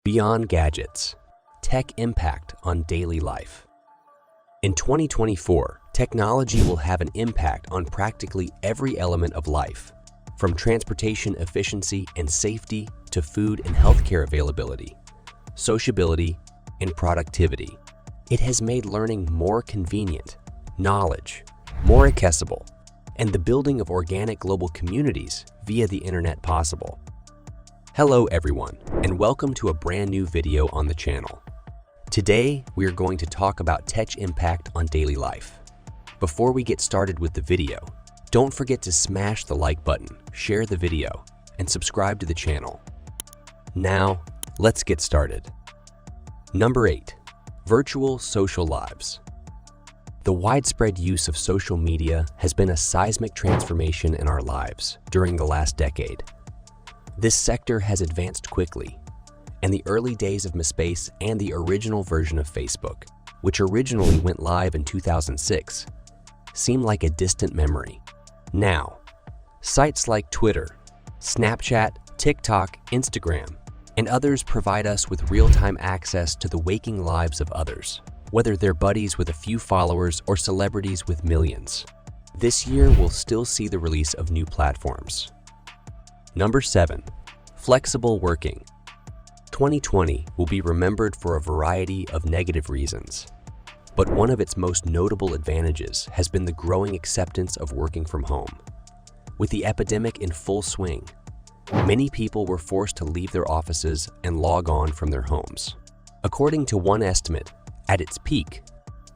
Beyond gadgets, tech impact on daily life. In 2024, technology will have an impact on practically every element of life, from transportation efficiency and safety to food and healthcare availability, sociability, and productivity. It has made learning more convenient, knowledge more accessible, and the building of organic global communities via the internet possible. Hello everyone, and welcome to a brand new video on the channel. Today, we are going to talk about tech impact on daily life. Before we get started with the video, don't forget to smash the like button, share the video, and subscribe to the channel. Now, let's get started. Number 8. Virtual social lives. The widespread use of social media has been a seismic transformation in our lives during the last decade. This sector has advanced quickly, and the early days of MySpace and the original version of Facebook, which originally went live in 2006, seem like a distant memory. Now, sites like Twitter, Snapchat, TikTok, Instagram, and others provide us with real-time access to the waking lives of others, whether they're buddies with a few followers or celebrities with millions. This year will still see the release of new platforms. Number 7. Flexible working. 2020 will be remembered for a variety of negative reasons, but one of its most notable advantages has been the growing acceptance of working from home. With the epidemic in full swing, many people were forced to leave their offices and log on from their homes. According to one estimate, at its peak,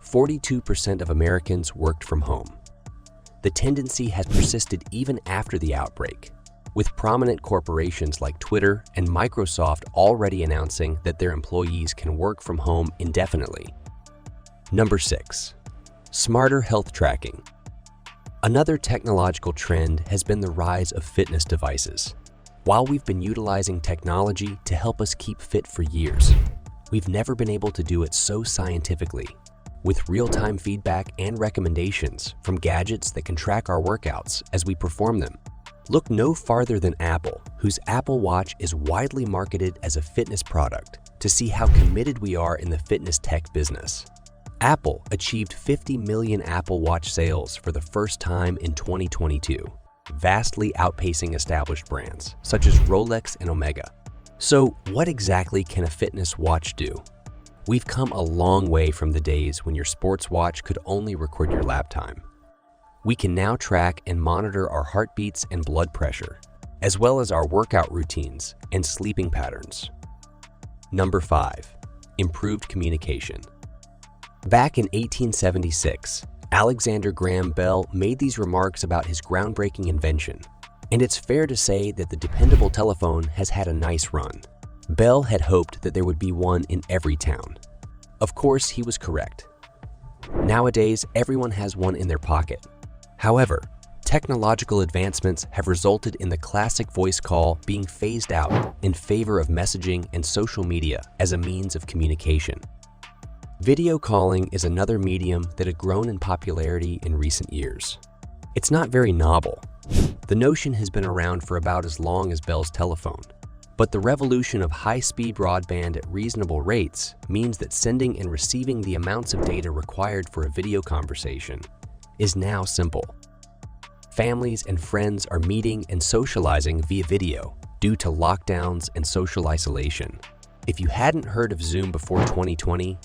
42% of Americans worked from home. The tendency has persisted even after the outbreak, with prominent corporations like Twitter and Microsoft already announcing that their employees can work from home indefinitely. Number 6. Smarter health tracking. Another technological trend has been the rise of fitness devices. While we've been utilizing technology to help us keep fit for years, we've never been able to do it so scientifically, with real-time feedback and recommendations from gadgets that can track our workouts as we perform them. Look no farther than Apple, whose Apple Watch is widely marketed as a fitness product, to see how committed we are in the fitness tech business. Apple achieved 50 million Apple Watch sales for the first time in 2022, vastly outpacing established brands such as Rolex and Omega. So, what exactly can a fitness watch do? We've come a long way from the days when your sports watch could only record your lap time. We can now track and monitor our heartbeats and blood pressure, as well as our workout routines and sleeping patterns. Number 5. Improved communication. Back in 1876, Alexander Graham Bell made these remarks about his groundbreaking invention, and it's fair to say that the dependable telephone has had a nice run. Bell had hoped that there would be one in every town. Of course, he was correct. Nowadays, everyone has one in their pocket. However, technological advancements have resulted in the classic voice call being phased out in favor of messaging and social media as a means of communication. Video calling is another medium that had grown in popularity in recent years. It's not very novel. The notion has been around for about as long as Bell's telephone, but the revolution of high-speed broadband at reasonable rates means that sending and receiving the amounts of data required for a video conversation is now simple. Families and friends are meeting and socializing via video due to lockdowns and social isolation. If you hadn't heard of Zoom before 2020,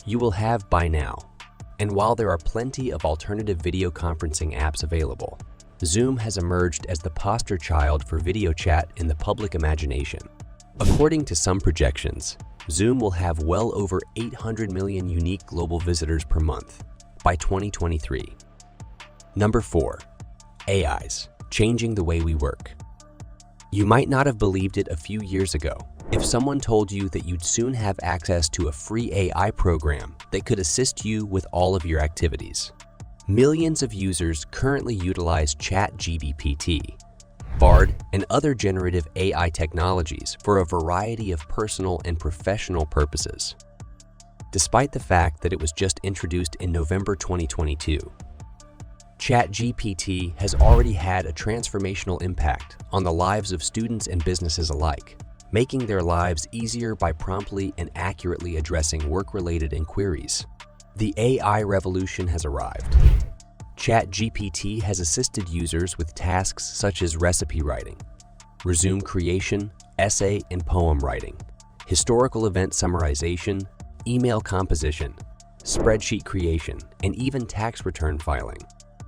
you will have by now. And while there are plenty of alternative video conferencing apps available, Zoom has emerged as the poster child for video chat in the public imagination. According to some projections, Zoom will have well over 800 million unique global visitors per month by 2023. Number 4. AIs, changing the way we work. You might not have believed it a few years ago if someone told you that you'd soon have access to a free AI program that could assist you with all of your activities. Millions of users currently utilize ChatGPT, Bard, and other generative AI technologies for a variety of personal and professional purposes. Despite the fact that it was just introduced in November 2022, ChatGPT has already had a transformational impact on the lives of students and businesses alike. making their lives easier by promptly and accurately addressing work-related inquiries. The AI revolution has arrived. ChatGPT has assisted users with tasks such as recipe writing, resume creation, essay and poem writing, historical event summarization, email composition, spreadsheet creation, and even tax return filing.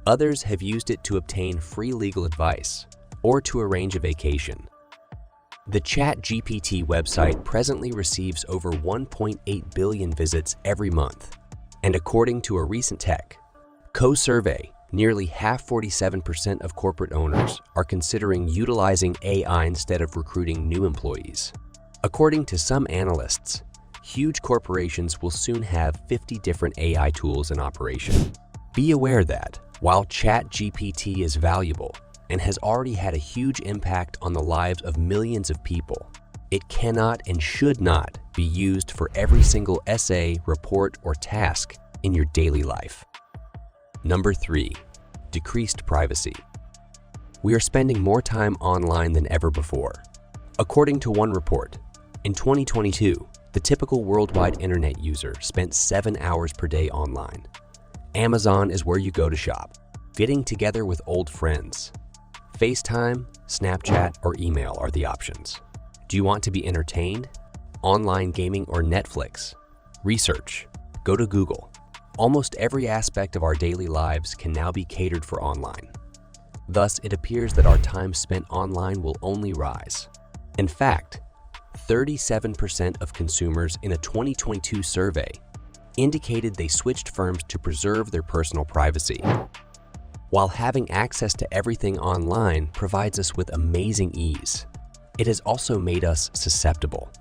Others have used it to obtain free legal advice or to arrange a vacation. The ChatGPT website presently receives over 1.8 billion visits every month, and according to a recent Tech.co survey, nearly 47% of corporate owners are considering utilizing AI instead of recruiting new employees. According to some analysts, huge corporations will soon have 50 different AI tools in operation. Be aware that, while ChatGPT is valuable and has already had a huge impact on the lives of millions of people, it cannot and should not be used for every single essay, report, or task in your daily life. Number 3. Decreased privacy. We are spending more time online than ever before. According to one report, in 2022, the typical worldwide internet user spent 7 hours per day online. Amazon is where you go to shop, getting together with old friends. FaceTime, Snapchat, or email are the options. Do you want to be entertained? Online gaming or Netflix? Research. Go to Google. Almost every aspect of our daily lives can now be catered for online. Thus, it appears that our time spent online will only rise. In fact, 37% of consumers in a 2022 survey indicated they switched firms to preserve their personal privacy. While having access to everything online provides us with amazing ease, it has also made us susceptible.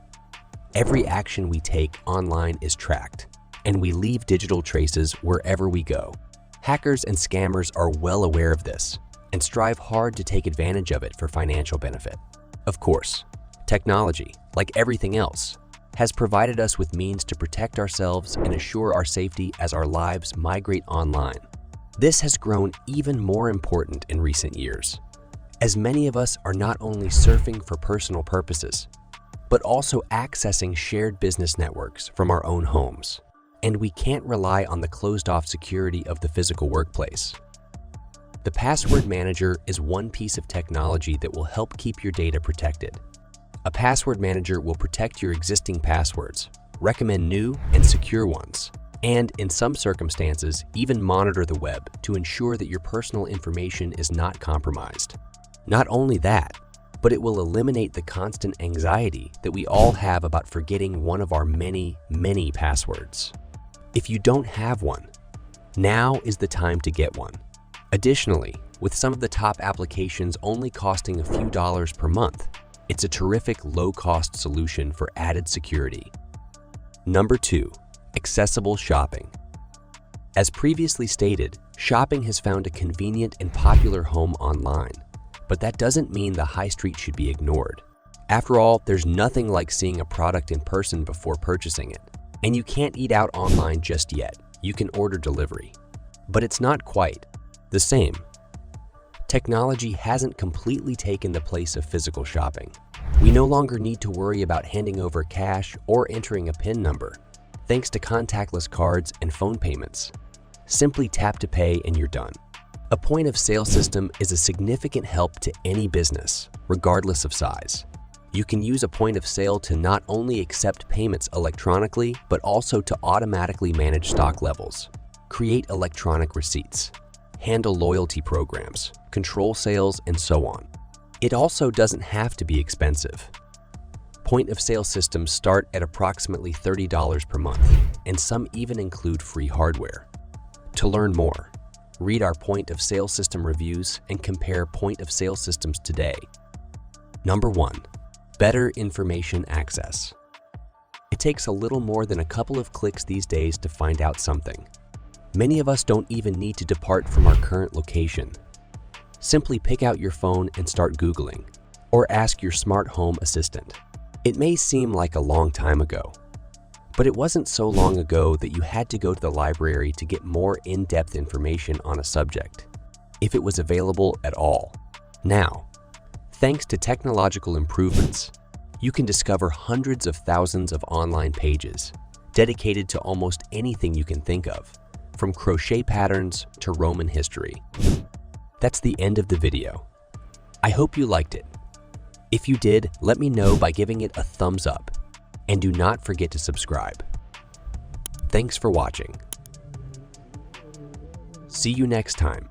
Every action we take online is tracked, and we leave digital traces wherever we go. Hackers and scammers are well aware of this and strive hard to take advantage of it for financial benefit. Of course, technology, like everything else, has provided us with means to protect ourselves and assure our safety as our lives migrate online. This has grown even more important in recent years, as many of us are not only surfing for personal purposes, but also accessing shared business networks from our own homes. And we can't rely on the closed-off security of the physical workplace. The password manager is one piece of technology that will help keep your data protected. A password manager will protect your existing passwords, recommend new and secure ones, and in some circumstances, even monitor the web to ensure that your personal information is not compromised. Not only that, but it will eliminate the constant anxiety that we all have about forgetting one of our many passwords. If you don't have one, now is the time to get one. Additionally, with some of the top applications only costing a few dollars per month, it's a terrific low-cost solution for added security. Number 2. Accessible shopping. As previously stated, shopping has found a convenient and popular home online, but that doesn't mean the high street should be ignored. After all, there's nothing like seeing a product in person before purchasing it. And you can't eat out online just yet. You can order delivery. But it's not quite the same. Technology hasn't completely taken the place of physical shopping. We no longer need to worry about handing over cash or entering a PIN number, thanks to contactless cards and phone payments. Simply tap to pay and you're done. A point-of-sale system is a significant help to any business, regardless of size. You can use a point of sale to not only accept payments electronically, but also to automatically manage stock levels, create electronic receipts, handle loyalty programs, control sales, and so on. It also doesn't have to be expensive. Point of sale systems start at approximately $30 per month, and some even include free hardware. To learn more, read our point of sale system reviews and compare point of sale systems today. Number 1. Better information access. It takes a little more than a couple of clicks these days to find out something. Many of us don't even need to depart from our current location. Simply pick out your phone and start Googling, or ask your smart home assistant. It may seem like a long time ago, but it wasn't so long ago that you had to go to the library to get more in-depth information on a subject, if it was available at all. Now, thanks to technological improvements, You can discover hundreds of thousands of online pages dedicated to almost anything you can think of, from crochet patterns to Roman history. That's the end of the video. I hope you liked it. If you did, let me know by giving it a thumbs up, and do not forget to subscribe. Thanks for watching. See you next time.